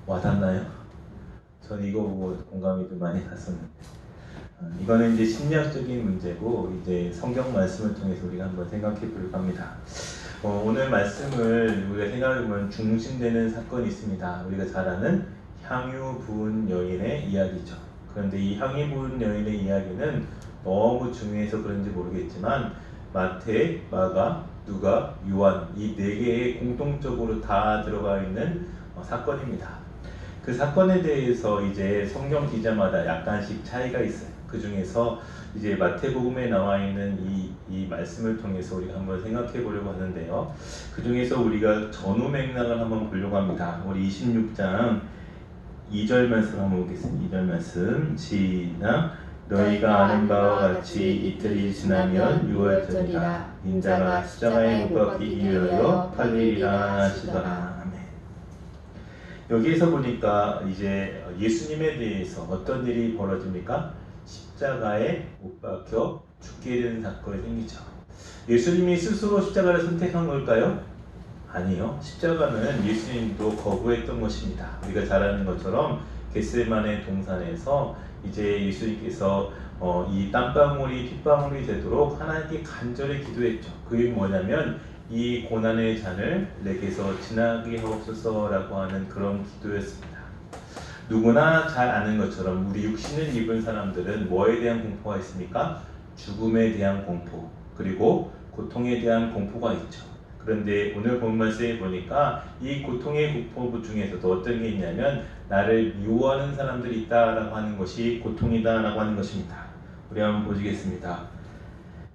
와닿나요? 전 이거 보고 공감이 좀 많이 갔었는데, 이거는 이제 심리학적인 문제고 이제 성경 말씀을 통해서 우리가 한번 생각해 보려고 합니다. 오늘 말씀을 우리가 생각해보면 중심되는 사건이 있습니다. 우리가 잘 아는 향유 부은 여인의 이야기죠. 그런데 이 향유 부은 여인의 이야기는 너무 중요해서 그런지 모르겠지만 마태, 마가, 누가, 요한 이 네 개의 공통적으로 다 들어가 있는 사건입니다. 그 사건에 대해서 이제 성경 기자마다 약간씩 차이가 있어요. 그 중에서 이제 마태복음에 나와 있는 이 말씀을 통해서 우리가 한번 생각해 보려고 하는데요. 그 중에서 우리가 전후 맥락을 한번 보려고 합니다. 우리 26장 2절 말씀 한번 보겠습니다. 2절 말씀 시작. 너희가 아는 바와 같이 이틀이 지나면 유월절이라 인자가 십자가에 못 박히기 위하여 팔리리라 하시더라. 아멘. 여기에서 보니까 이제 예수님에 대해서 어떤 일이 벌어집니까? 십자가에 못 박혀 죽게 되는 사건이 생기죠. 예수님이 스스로 십자가를 선택한 걸까요? 아니요. 십자가는 예수님도 거부했던 것입니다. 우리가 잘 아는 것처럼 겟세마네 동산에서 이제 예수님께서 이 땀방울이 핏방울이 되도록 하나님께 간절히 기도했죠. 그게 뭐냐면 이 고난의 잔을 내게서 지나게 하옵소서라고 하는 그런 기도였습니다. 누구나 잘 아는 것처럼 우리 육신을 입은 사람들은 뭐에 대한 공포가 있습니까? 죽음에 대한 공포, 그리고 고통에 대한 공포가 있죠. 그런데 오늘 본 말씀에 보니까 이 고통의 공포 중에서도 어떤 게 있냐면 나를 미워하는 사람들이 있다라고 하는 것이 고통이다라고 하는 것입니다. 우리 한번 보시겠습니다.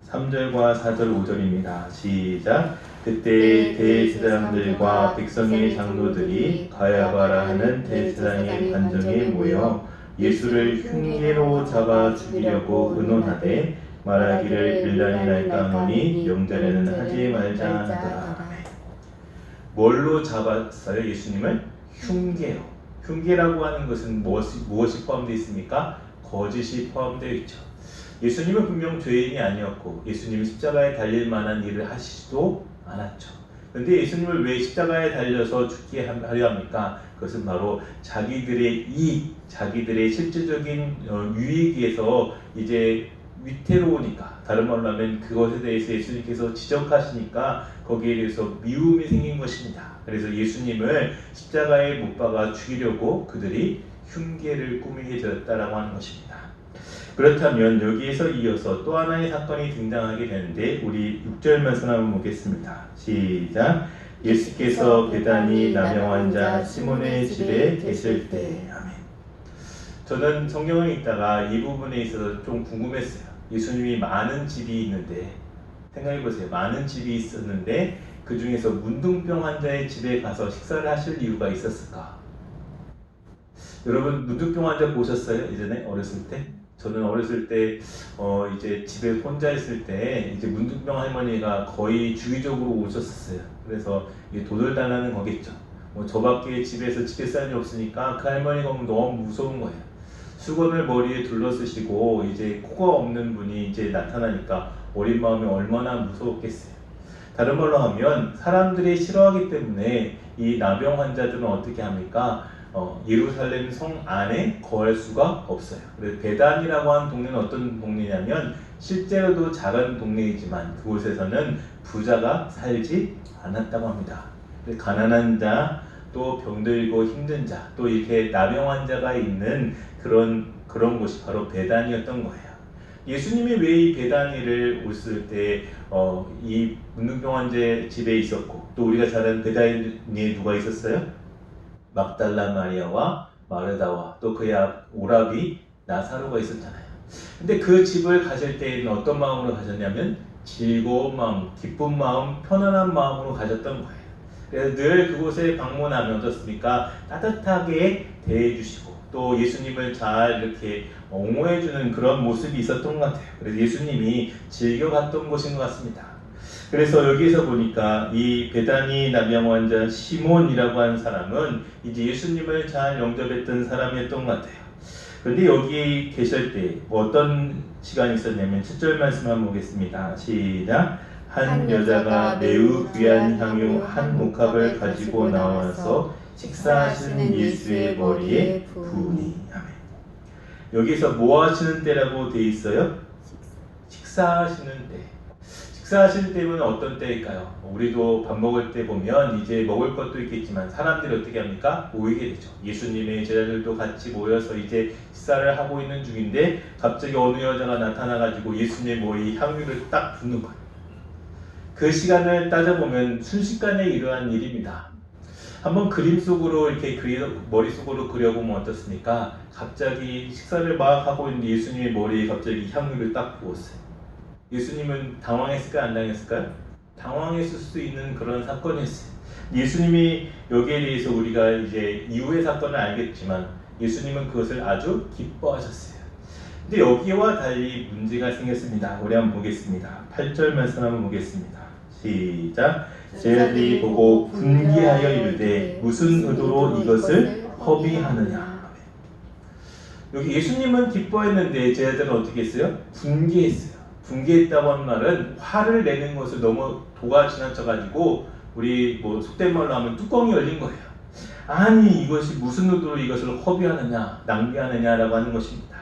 3절과 4절 5절입니다. 시작. 그때 대제사장들과 백성의 장로들이 가야바라 하는 대제사장의 관정에 모여 예수를 흉계로 잡아 죽이려고 의논하되 말하기를 빌라니 날까 하노니 명절에는 하지 말자 하더라. 뭘로 잡았어요? 예수님을? 흉계로. 흉계라고 하는 것은 무엇이 포함되어 있습니까? 거짓이 포함되어 있죠. 예수님은 분명 죄인이 아니었고 예수님은 십자가에 달릴 만한 일을 하시지도 않았죠. 그런데 예수님을 왜 십자가에 달려서 죽게 하려 합니까? 그것은 바로 자기들의 이익, 자기들의 실질적인 유익에서 이제 위태로우니까, 다른 말로 하면 그것에 대해서 예수님께서 지적하시니까 거기에 대해서 미움이 생긴 것입니다. 그래서 예수님을 십자가에 못 박아 죽이려고 그들이 흉계를 꾸미게 되었다라고 하는 것입니다. 그렇다면 여기에서 이어서 또 하나의 사건이 등장하게 되는데 우리 6절 말씀 한번 보겠습니다. 시작. 예수께서 베다니 나병 환자 시몬의 집에 계실 때. 아멘. 저는 성경을 읽다가 이 부분에 있어서 좀 궁금했어요. 예수님이 많은 집이 있는데, 생각해보세요. 많은 집이 있었는데 그 중에서 문둥병 환자의 집에 가서 식사를 하실 이유가 있었을까? 여러분 문둥병 환자 보셨어요? 예전에 어렸을 때? 저는 어렸을 때 이제 집에 혼자 있을 때 이제 문둥병 할머니가 거의 주기적으로 오셨었어요. 그래서 이게 도돌단하는 거겠죠. 저밖에 집에서 지킬 없으니까 그 할머니가 오면 너무 무서운 거예요. 수건을 머리에 둘러쓰시고 이제 코가 없는 분이 이제 나타나니까 어린 마음이 얼마나 무서웠겠어요. 다른 말로 하면 사람들이 싫어하기 때문에 이 나병 환자들은 어떻게 합니까? 예루살렘 성 안에 거할 수가 없어요. 그래서 베단이라고 하는 동네는 어떤 동네냐면 실제로도 작은 동네이지만 그곳에서는 부자가 살지 않았다고 합니다. 가난한 자, 또 병들고 힘든 자, 또 이렇게 나병 환자가 있는 그런 곳이 바로 베단이었던 거예요. 예수님이 왜 이 베다니를 오실 때 이 문둥병 환자 집에 있었고, 또 우리가 잘 아는 베다니에 누가 있었어요? 막달라 마리아와 마르다와 또 그의 오라비 나사로가 있었잖아요. 근데 그 집을 가실 때에는 어떤 마음으로 가셨냐면 즐거운 마음, 기쁜 마음, 편안한 마음으로 가셨던 거예요. 그래서 늘 그곳에 방문하면 어떻습니까? 따뜻하게 대해주시고 또 예수님을 잘 이렇게 옹호해주는 그런 모습이 있었던 것 같아요. 그래서 예수님이 즐겨갔던 곳인 것 같습니다. 그래서 여기서 보니까 이 베다니 나병 환자 시몬이라고 하는 사람은 이제 예수님을 잘 영접했던 사람이었던 것 같아요. 그런데 여기 계실 때 어떤 시간이 있었냐면 7절 말씀 한번 보겠습니다. 시작. 한 여자가 매우 귀한 향유 한 목합을 가지고 나와서 식사하시는 예수의 머리에 부으니. 아멘. 여기서 뭐 하시는 때라고 돼 있어요? 식사하시는 때. 식사하시는 때면 어떤 때일까요? 우리도 밥 먹을 때 보면 이제 먹을 것도 있겠지만 사람들이 어떻게 합니까? 모이게 되죠. 예수님의 제자들도 같이 모여서 이제 식사를 하고 있는 중인데 갑자기 어느 여자가 나타나가지고 예수님의 머리에 향유를 딱 붓는 거예요. 그 시간을 따져보면 순식간에 일어난 일입니다. 한번 그림 속으로 이렇게 머릿속으로 그려보면 어떻습니까? 갑자기 식사를 막 하고 있는 예수님의 머리에 갑자기 향유를 딱 부었어요. 예수님은 당황했을까요? 안 당했을까요? 당황했을 수 있는 그런 사건이었어요. 예수님이 여기에 대해서 우리가 이제 이후의 사건을 알겠지만 예수님은 그것을 아주 기뻐하셨어요. 근데 여기와 달리 문제가 생겼습니다. 우리 한번 보겠습니다. 8절 말씀 한번 보겠습니다. 시작. 제자들이 보고 분개하여 이르되 무슨 의도로 이것을 허비하느냐. 여기 예수님은 기뻐했는데 제자들은 어떻게 했어요? 분개했어요. 분개했다고 하는 말은 화를 내는 것을 너무 도가 지나쳐가지고 우리 뭐 속된 말로 하면 뚜껑이 열린 거예요. 아니 이것이 무슨 의도로 이것을 허비하느냐 낭비하느냐라고 하는 것입니다.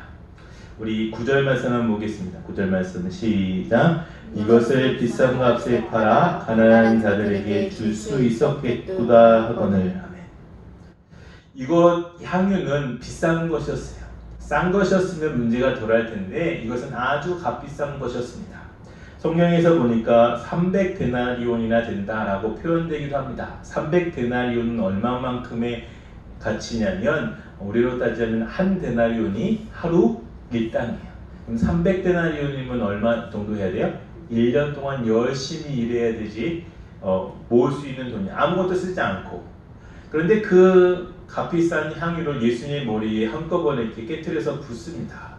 우리 9절 말씀 한번 보겠습니다. 9절 말씀 시작. 이것을 비싼 값에 팔아 가난한 자들에게 줄 수 있었겠구나 하거늘. 아멘. 이것 향유는 비싼 것이었어요. 싼 것이었으면 문제가 덜할 텐데 이것은 아주 값비싼 것이었습니다. 성경에서 보니까 300데나리온이나 된다라고 표현되기도 합니다. 300데나리온은 얼마만큼의 가치냐면 우리로 따지자면 한 데나리온이 하루 일당이에요. 그럼 300데나리온이면 얼마 정도 해야 돼요? 1년 동안 열심히 일해야 되지 모을 수 있는 돈이 아무것도 쓰지 않고. 그런데 그 값비싼 향유를 예수님의 머리에 한꺼번에 이렇게 깨트려서 붓습니다.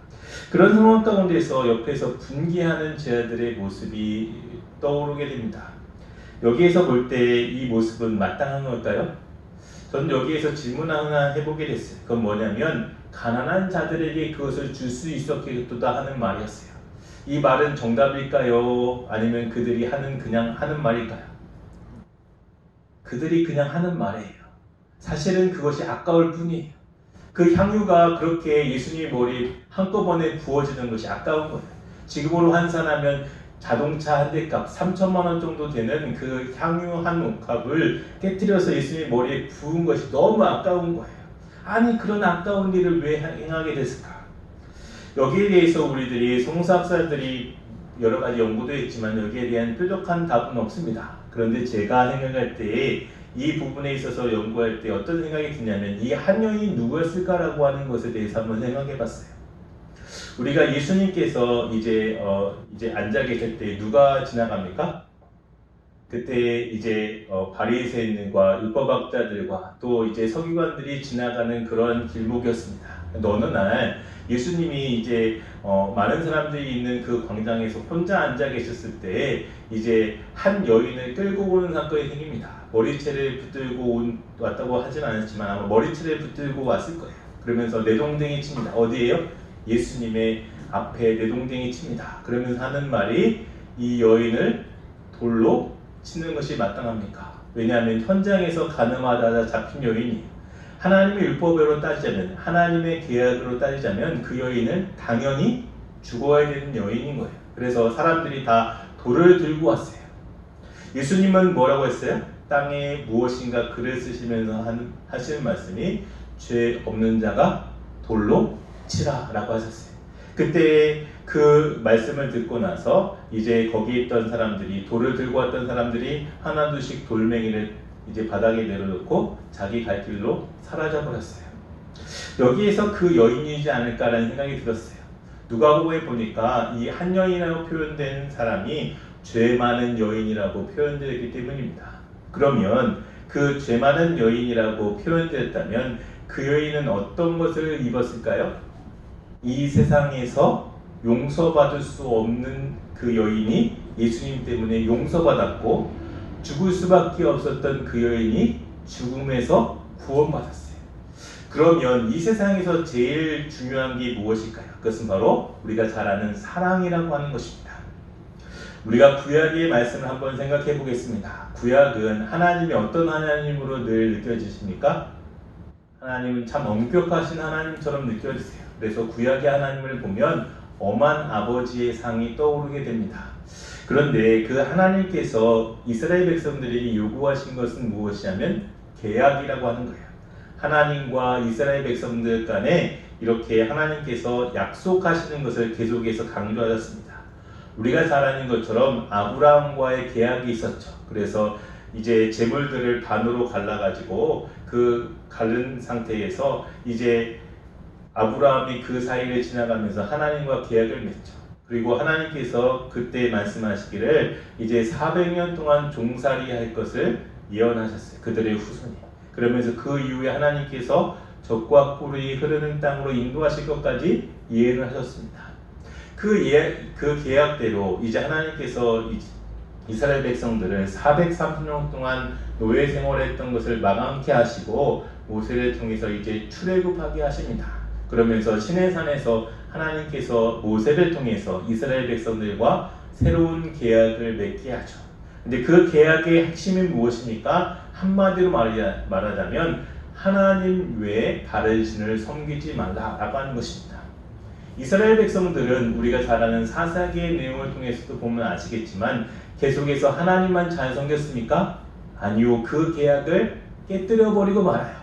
그런 상황 가운데서 옆에서 분개하는 제자들의 모습이 떠오르게 됩니다. 여기에서 볼 때 이 모습은 마땅한 걸까요? 저는 여기에서 질문 하나 해보게 됐어요. 그건 뭐냐면 가난한 자들에게 그것을 줄 수 있었겠다 하는 말이었어요. 이 말은 정답일까요? 아니면 그들이 그냥 하는 말일까요? 그들이 그냥 하는 말이에요. 사실은 그것이 아까울 뿐이에요. 그 향유가 그렇게 예수님의 머리에 한꺼번에 부어지는 것이 아까운 거예요. 지금으로 환산하면 자동차 한 대 값 3천만 원 정도 되는 그 향유 한 값을 깨뜨려서 예수님의 머리에 부은 것이 너무 아까운 거예요. 아니 그런 아까운 일을 왜 행하게 됐을까? 여기에 대해서 우리들이 성서학자들이 여러 가지 연구도 했지만 여기에 대한 뾰족한 답은 없습니다. 그런데 제가 생각할 때에 이 부분에 있어서 연구할 때 어떤 생각이 드냐면 이 한 여인이 누구였을까라고 하는 것에 대해서 한번 생각해 봤어요. 우리가 예수님께서 이제 앉아 계실 때 누가 지나갑니까? 그때 이제 바리새인들과 율법학자들과 또 이제 서기관들이 지나가는 그런 길목이었습니다. 어느 날 예수님이 이제 많은 사람들이 있는 그 광장에서 혼자 앉아 계셨을 때 이제 한 여인을 끌고 오는 사건이 생깁니다. 머리채를 붙들고 왔다고 하진 않았지만 아마 머리채를 붙들고 왔을 거예요. 그러면서 내동댕이 칩니다. 어디에요? 예수님의 앞에 내동댕이 칩니다. 그러면서 하는 말이 이 여인을 돌로 치는 것이 마땅합니까? 왜냐하면 현장에서 가늠하다 잡힌 여인이에요. 하나님의 율법으로 따지자면 하나님의 계약으로 따지자면 그 여인은 당연히 죽어야 되는 여인인 거예요. 그래서 사람들이 다 돌을 들고 왔어요. 예수님은 뭐라고 했어요? 땅에 무엇인가 글을 쓰시면서 하시는 말씀이 죄 없는 자가 돌로 치라 라고 하셨어요. 그때 그 말씀을 듣고 나서 이제 거기 있던 사람들이 돌을 들고 왔던 사람들이 하나둘씩 돌멩이를 이제 바닥에 내려놓고 자기 갈 길로 사라져 버렸어요. 여기에서 그 여인이지 않을까라는 생각이 들었어요. 누가복음에 보니까 이 한 여인이라고 표현된 사람이 죄 많은 여인이라고 표현되었기 때문입니다. 그러면 그 죄 많은 여인이라고 표현되었다면 그 여인은 어떤 것을 입었을까요? 이 세상에서 용서받을 수 없는 그 여인이 예수님 때문에 용서받았고 죽을 수밖에 없었던 그 여인이 죽음에서 구원받았어요. 그러면 이 세상에서 제일 중요한 게 무엇일까요? 그것은 바로 우리가 잘 아는 사랑이라고 하는 것입니다. 우리가 구약의 말씀을 한번 생각해 보겠습니다. 구약은 하나님이 어떤 하나님으로 늘 느껴지십니까? 하나님은 참 엄격하신 하나님처럼 느껴지세요. 그래서 구약의 하나님을 보면 엄한 아버지의 상이 떠오르게 됩니다. 그런데 그 하나님께서 이스라엘 백성들에게 요구하신 것은 무엇이냐면 계약이라고 하는 거예요. 하나님과 이스라엘 백성들 간에 이렇게 하나님께서 약속하시는 것을 계속해서 강조하셨습니다. 우리가 잘 아는 것처럼 아브라함과의 계약이 있었죠. 그래서 이제 재물들을 반으로 갈라가지고 그 갈른 상태에서 이제 아브라함이 그 사이를 지나가면서 하나님과 계약을 맺죠. 그리고 하나님께서 그때 말씀하시기를 이제 400년 동안 종살이 할 것을 예언하셨어요. 그들의 후손이. 그러면서 그 이후에 하나님께서 적과 꿀이 흐르는 땅으로 인도하실 것까지 예언을 하셨습니다. 그 계약대로 이제 하나님께서 이스라엘 백성들을 430년 동안 노예 생활했던 것을 마감케 하시고 모세를 통해서 이제 출애굽하게 하십니다. 그러면서 시내산에서 하나님께서 모세를 통해서 이스라엘 백성들과 새로운 계약을 맺게 하죠. 근데 그 계약의 핵심이 무엇입니까? 한마디로 말하자면 하나님 외에 다른 신을 섬기지 말라라고 하는 것입니다. 이스라엘 백성들은 우리가 잘 아는 사사기의 내용을 통해서도 보면 아시겠지만 계속해서 하나님만 잘 섬겼습니까? 아니요. 그 계약을 깨뜨려 버리고 말아요.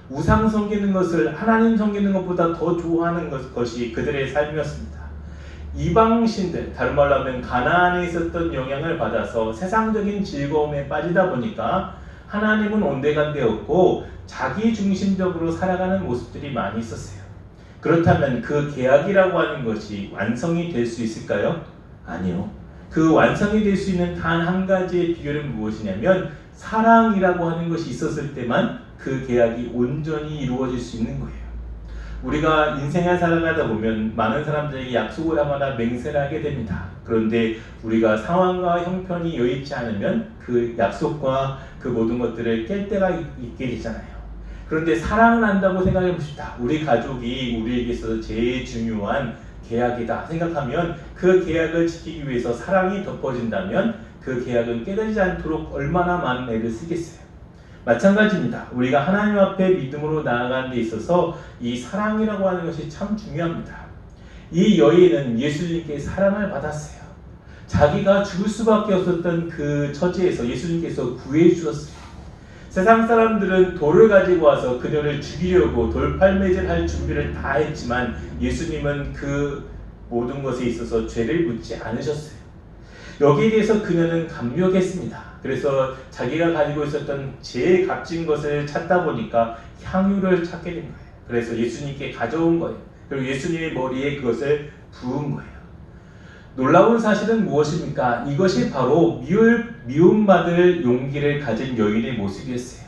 우상 섬기는 것을 하나님 섬기는 것보다 더 좋아하는 것이 그들의 삶이었습니다. 이방신들, 다른 말로 하면 가나안에 있었던 영향을 받아서 세상적인 즐거움에 빠지다 보니까 하나님은 온데간데였고 자기 중심적으로 살아가는 모습들이 많이 있었어요. 그렇다면 그 계약이라고 하는 것이 완성이 될 수 있을까요? 아니요. 그 완성이 될 수 있는 단 한 가지의 비결은 무엇이냐면 사랑이라고 하는 것이 있었을 때만 그 계약이 온전히 이루어질 수 있는 거예요. 우리가 인생을 살아가다 보면 많은 사람들에게 약속을 하거나 맹세를 하게 됩니다. 그런데 우리가 상황과 형편이 여의치 않으면 그 약속과 그 모든 것들을 깰 때가 있게 되잖아요. 그런데 사랑을 한다고 생각해 봅시다. 우리 가족이 우리에게 있어서 제일 중요한 계약이다 생각하면 그 계약을 지키기 위해서 사랑이 덮어진다면 그 계약은 깨지지 않도록 얼마나 많은 애를 쓰겠어요. 마찬가지입니다. 우리가 하나님 앞에 믿음으로 나아가는 데 있어서 이 사랑이라고 하는 것이 참 중요합니다. 이 여인은 예수님께 사랑을 받았어요. 자기가 죽을 수밖에 없었던 그 처지에서 예수님께서 구해 주셨어요. 세상 사람들은 돌을 가지고 와서 그녀를 죽이려고 돌팔매질할 준비를 다 했지만 예수님은 그 모든 것에 있어서 죄를 묻지 않으셨어요. 여기에 대해서 그녀는 감격했습니다. 그래서 자기가 가지고 있었던 제일 값진 것을 찾다 보니까 향유를 찾게 된 거예요. 그래서 예수님께 가져온 거예요. 그리고 예수님의 머리에 그것을 부은 거예요. 놀라운 사실은 무엇입니까? 이것이 바로 미움받을 용기를 가진 여인의 모습이었어요.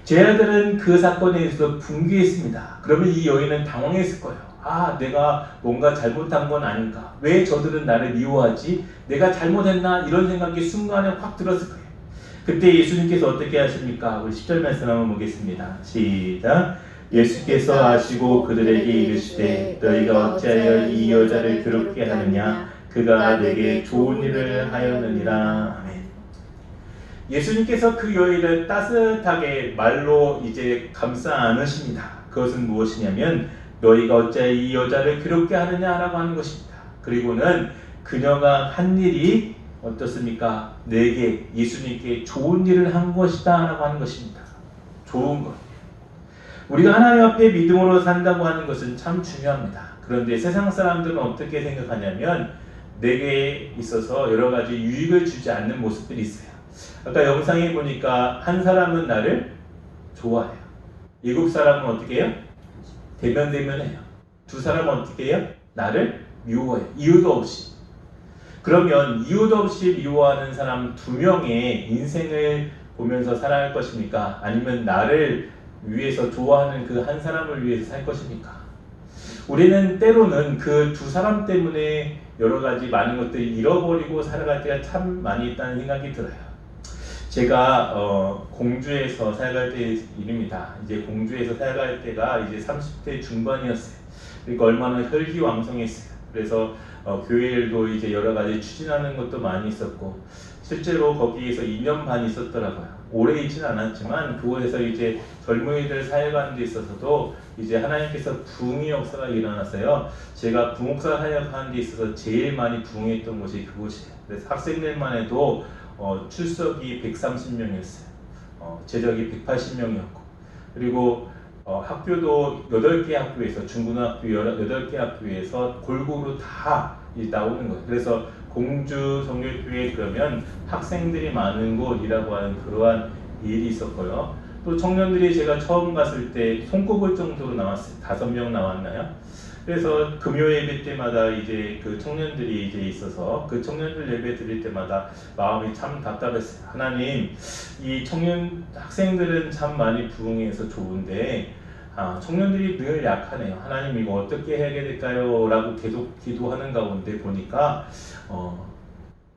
제 아들은 그 사건에 대해서 분개했습니다. 그러면 이 여인은 당황했을 거예요. 아, 내가 뭔가 잘못한 건 아닌가? 왜 저들은 나를 미워하지? 내가 잘못했나? 이런 생각이 순간에 확 들었을 거예요. 그때 예수님께서 어떻게 하십니까? 우리 10절 말씀 한번 보겠습니다. 시작. 예수께서 아시고 그들에게 이르시되 너희가 어찌하여 이 여자를 괴롭게 하느냐? 그가 내게 좋은 일을 하였느니라. 아멘. 예수님께서 그 여인을 따뜻하게 말로 이제 감싸 안으십니다. 그것은 무엇이냐면 너희가 어찌하여 이 여자를 괴롭게 하느냐라고 하는 것입니다. 그리고는 그녀가 한 일이 어떻습니까? 내게 예수님께 좋은 일을 한 것이다 라고 하는 것입니다. 좋은 것. 우리가 하나님 앞에 믿음으로 산다고 하는 것은 참 중요합니다. 그런데 세상 사람들은 어떻게 생각하냐면 내게 있어서 여러 가지 유익을 주지 않는 모습들이 있어요. 아까 영상에 보니까 한 사람은 나를 좋아해요. 7사람은 어떻게 해요? 대면대면해요. 2사람은 어떻게 해요? 나를 미워해요. 이유도 없이. 그러면 이유도 없이 미워하는 사람 2명의 인생을 보면서 살아갈 것입니까? 아니면 나를 위해서 좋아하는 그 한 사람을 위해서 살 것입니까? 우리는 때로는 그 2사람 때문에 여러 가지 많은 것들을 잃어버리고 살아갈 때가 참 많이 있다는 생각이 들어요. 제가 공주에서 살아갈 때 일입니다. 이제 공주에서 살아갈 때가 이제 30대 중반이었어요. 그러니까 얼마나 혈기왕성했어요. 그래서 교회 일도 이제 여러 가지 추진하는 것도 많이 있었고, 실제로 거기에서 2년 반 있었더라고요. 오래 있지는 않았지만 그곳에서 이제 젊은이들 사역하는 데 있어서도 이제 하나님께서 부흥의 역사가 일어났어요. 제가 부목사 사역하는 데 있어서 제일 많이 부흥했던 곳이 그곳이에요. 그래서 학생들만 해도 출석이 130명이었어요. 제적이 180명이었고, 그리고 학교도 8개 학교에서, 중고등학교 8개 학교에서 골고루 다 나오는 거예요. 그래서 공주 성결교회 그러면 학생들이 많은 곳이라고 하는 그러한 일이 있었고요. 또 청년들이 제가 처음 갔을 때 손꼽을 정도로 나왔어요. 5명 나왔나요? 그래서 금요 예배 때마다 이제 그 청년들이 이제 있어서 그 청년들 예배 드릴 때마다 마음이 참 답답했어요. 하나님, 이 청년 학생들은 참 많이 부흥해서 좋은데 청년들이 늘 약하네요. 하나님, 이거 어떻게 해야 될까요? 라고 계속 기도하는 가운데 보니까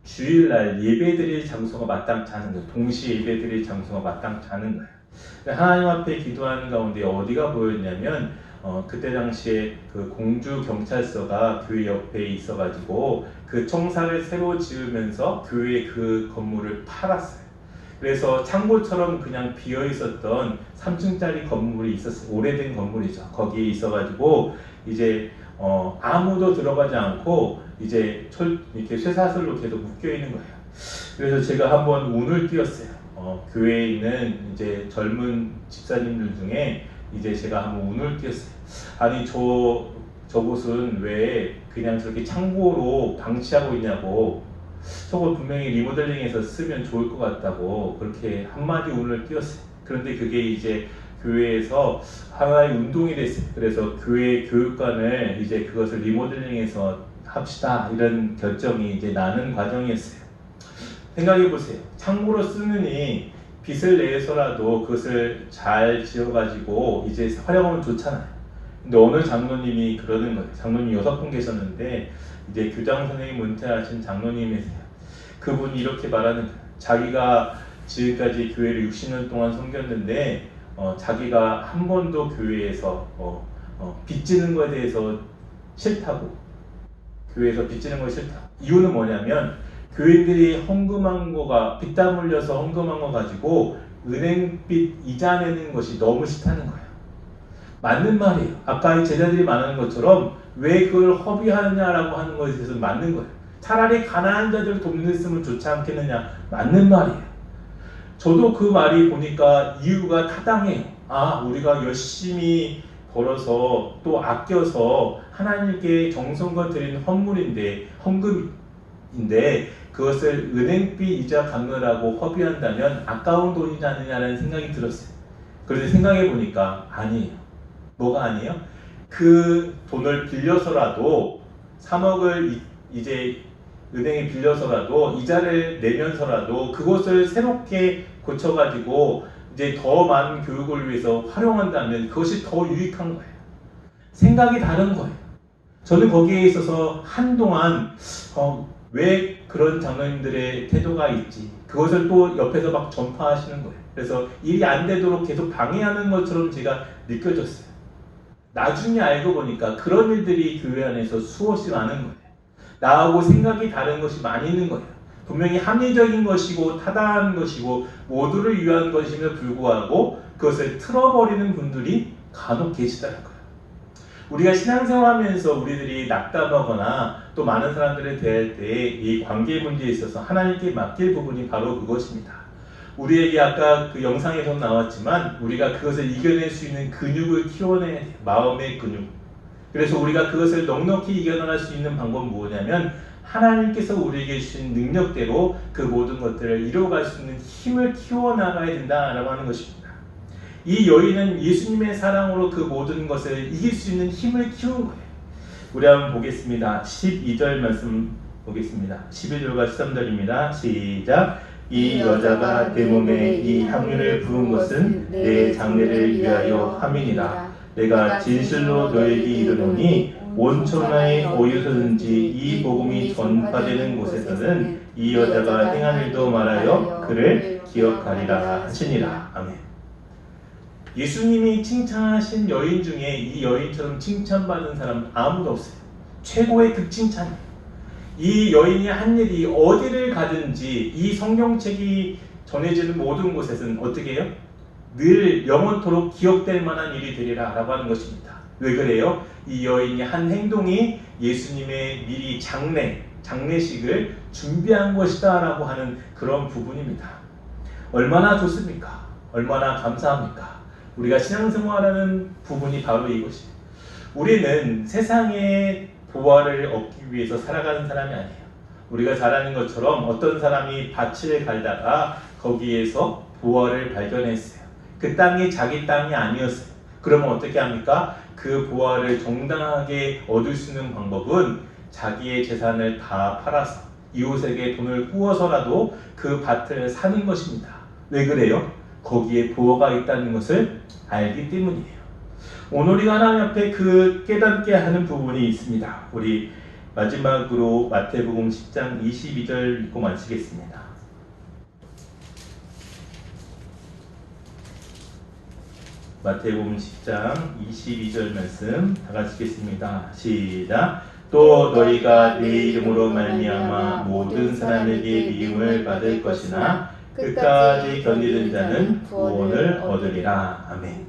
주일날 예배드릴 장소가 마땅치 않은 거예요. 동시에 예배드릴 장소가 마땅치 않은 거예요. 하나님 앞에 기도하는 가운데 어디가 보였냐면 그때 당시에 그 공주 경찰서가 교회 옆에 있어가지고 그 청사를 새로 지으면서 교회 그 건물을 팔았어요. 그래서 창고처럼 그냥 비어 있었던 3층짜리 건물이 있었어요. 오래된 건물이죠. 거기에 있어가지고 이제 아무도 들어가지 않고 이제 이렇게 쇠사슬로 계속 묶여 있는 거예요. 그래서 제가 한번 운을 띄웠어요. 교회에 있는 이제 젊은 집사님들 중에 이제 제가 한번 운을 띄웠어요. 아니, 저곳은 왜 그냥 저렇게 창고로 방치하고 있냐고, 저거 분명히 리모델링해서 쓰면 좋을 것 같다고 그렇게 한마디 운을 띄웠어요. 그런데 그게 이제 교회에서 하나의 운동이 됐어요. 그래서 교회 교육관을 이제 그것을 리모델링해서 합시다, 이런 결정이 이제 나는 과정이었어요. 생각해 보세요. 창고로 쓰느니 빚을 내서라도 그것을 잘 지어가지고 이제 활용하면 좋잖아요. 근데 어느 장로님이 그러는 거예요. 장로님 6분 계셨는데 이제 교장 선생님 은퇴하신 장로님이세요. 그분이 이렇게 말하는 거예요. 자기가 지금까지 교회를 60년 동안 섬겼는데 자기가 한 번도 교회에서 빚지는 것에 대해서 싫다고, 교회에서 빚지는 거 싫다. 이유는 뭐냐면 교인들이 헌금한 거가, 빚담 흘려서 헌금한 거 가지고 은행빚 이자 내는 것이 너무 싫다는 거예요. 맞는 말이에요. 아까 제자들이 말하는 것처럼 왜 그걸 허비하느냐라고 하는 것에 대해서 맞는 거예요. 차라리 가난한 자들을 돕는 데 쓰면 좋지 않겠느냐, 맞는 말이에요. 저도 그 말이 보니까 이유가 타당해요. 우리가 열심히 벌어서 또 아껴서 하나님께 정성껏 드리는 헌금인데 그것을 은행비 이자 갚느라고 허비한다면 아까운 돈이지 않느냐라는 생각이 들었어요. 그런데 생각해 보니까 아니에요. 뭐가 아니에요? 그 돈을 빌려서라도 3억을 이제 은행에 빌려서라도 이자를 내면서라도 그것을 새롭게 고쳐가지고 이제 더 많은 교육을 위해서 활용한다면 그것이 더 유익한 거예요. 생각이 다른 거예요. 저는 거기에 있어서 한동안 왜 그런 장로님들의 태도가 있지, 그것을 또 옆에서 막 전파하시는 거예요. 그래서 일이 안 되도록 계속 방해하는 것처럼 제가 느껴졌어요. 나중에 알고 보니까 그런 일들이 교회 안에서 수없이 많은 거예요. 나하고 생각이 다른 것이 많이 있는 거예요. 분명히 합리적인 것이고 타당한 것이고 모두를 위한 것임에도 불구하고 그것을 틀어버리는 분들이 간혹 계시다는 거예요. 우리가 신앙생활하면서 우리들이 낙담하거나 또 많은 사람들을 대할 때 이 관계 문제에 있어서 하나님께 맡길 부분이 바로 그것입니다. 우리에게 아까 그 영상에서 나왔지만 우리가 그것을 이겨낼 수 있는 근육을 키워내야 돼요. 마음의 근육. 그래서 우리가 그것을 넉넉히 이겨나갈 수 있는 방법은 뭐냐면 하나님께서 우리에게 주신 능력대로 그 모든 것들을 이루어갈 수 있는 힘을 키워나가야 된다라고 하는 것입니다. 이 여인은 예수님의 사랑으로 그 모든 것을 이길 수 있는 힘을 키운 거예요. 우리 한번 보겠습니다. 12절 말씀 보겠습니다. 11절과 13절입니다. 시작. 이 여자가 내 몸에 이 향유를 부은 것은 내 장례를 위하여 함이니라. 내가 진실로 너에게 이르노니 온 천하에 어디서든지 이 복음이 전파되는 곳에서는 이 여자가 행한 일도 말하여 그를 기억하리라 하시니라. 아멘. 예수님이 칭찬하신 여인 중에 이 여인처럼 칭찬받은 사람은 아무도 없어요. 최고의 극칭찬이에요. 이 여인이 한 일이 어디를 가든지 이 성경책이 전해지는 모든 곳에서는 어떻게 해요? 늘 영원토록 기억될 만한 일이 되리라 라고 하는 것입니다. 왜 그래요? 이 여인이 한 행동이 예수님의 미리 장례식을 준비한 것이다 라고 하는 그런 부분입니다. 얼마나 좋습니까? 얼마나 감사합니까? 우리가 신앙생활하는 부분이 바로 이것이에요. 우리는 세상의 보화를 얻기 위해서 살아가는 사람이 아니에요. 우리가 잘 아는 것처럼 어떤 사람이 밭을 갈다가 거기에서 보화를 발견했어요. 그 땅이 자기 땅이 아니었어요. 그러면 어떻게 합니까? 그 보화를 정당하게 얻을 수 있는 방법은 자기의 재산을 다 팔아서 이웃에게 돈을 구워서라도 그 밭을 사는 것입니다. 왜 그래요? 거기에 보화가 있다는 것을 알기 때문이에요. 오늘 우리가 하나님 앞에 그 깨닫게 하는 부분이 있습니다. 우리 마지막으로 마태복음 10장 22절 읽고 마치겠습니다. 마태복음 10장 22절 말씀 다 같이 읽겠습니다. 시작. 또 너희가 내 이름으로 말미암아 모든 사람에게 미움을 받을 것이나 끝까지 견디는 자는 구원을 얻으리라. 아멘.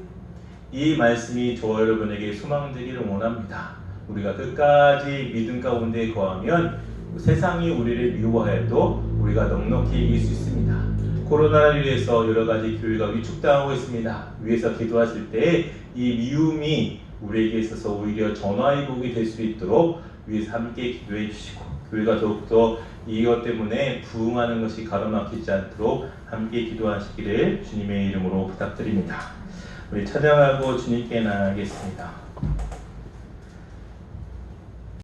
이 말씀이 저와 여러분에게 소망되기를 원합니다. 우리가 끝까지 믿음 가운데 거하면 세상이 우리를 미워해도 우리가 넉넉히 이길 수 있습니다. 코로나를 위해서 여러 가지 교회가 위축당하고 있습니다. 위에서 기도하실 때 이 미움이 우리에게 있어서 오히려 전화의 복이 될 수 있도록 위에서 함께 기도해 주시고, 교회가 더욱더 이것 때문에 부흥하는 것이 가로막히지 않도록 함께 기도하시기를 주님의 이름으로 부탁드립니다. 우리 찬양하고 주님께 나아가겠습니다.